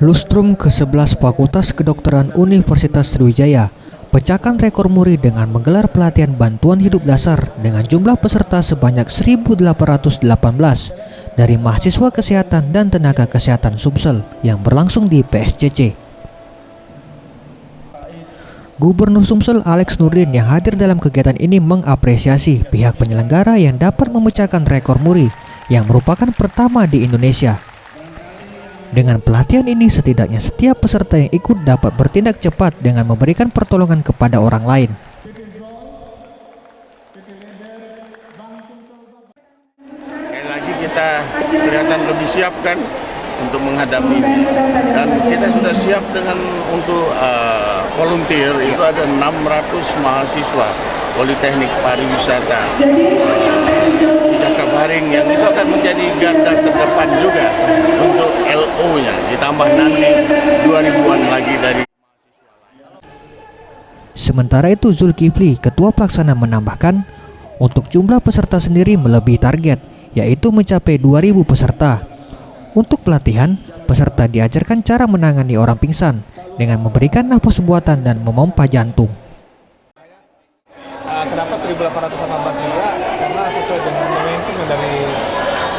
Lustrum ke-11 Fakultas Kedokteran Universitas Sriwijaya pecahkan rekor muri dengan menggelar pelatihan bantuan hidup dasar dengan jumlah peserta sebanyak 1.818 dari mahasiswa kesehatan dan tenaga kesehatan Sumsel yang berlangsung di PSCC. Gubernur Sumsel Alex Nurdin yang hadir dalam kegiatan ini mengapresiasi pihak penyelenggara yang dapat memecahkan rekor muri yang merupakan pertama di Indonesia. Dengan pelatihan ini, setidaknya setiap peserta yang ikut dapat bertindak cepat dengan memberikan pertolongan kepada orang lain. Sekali lagi kita kelihatan lebih siap kan untuk menghadapi ini. Dan kita sudah siap dengan untuk volunteer, itu ada 600 mahasiswa Politeknik Pariwisata Jakabaring yang itu akan menjadi garda terdepan juga untuk LO-nya, ditambah nanti 2.000-an lagi dari. Sementara itu Zulkifli, Ketua Pelaksana menambahkan, untuk jumlah peserta sendiri melebihi target, yaitu mencapai 2.000 peserta. Untuk pelatihan, peserta diajarkan cara menangani orang pingsan dengan memberikan nafas buatan dan memompa jantung. Kenapa 1.818 jiwa? Karena sesuai dengan momentum dari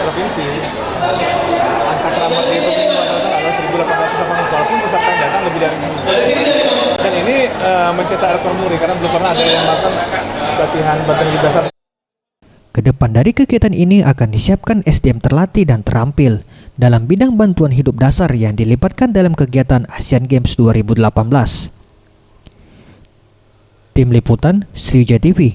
provinsi, angka terlambat di provinsi adalah 1.818, walaupun peserta yang datang lebih dari ini. Dan ini mencetak rekor muri karena belum pernah ada yang melakukan latihan bantuan hidup dasar. Kedepan dari kegiatan ini akan disiapkan SDM terlatih dan terampil dalam bidang bantuan hidup dasar yang dilibatkan dalam kegiatan Asian Games 2018. Tim Liputan Sriwijaya TV.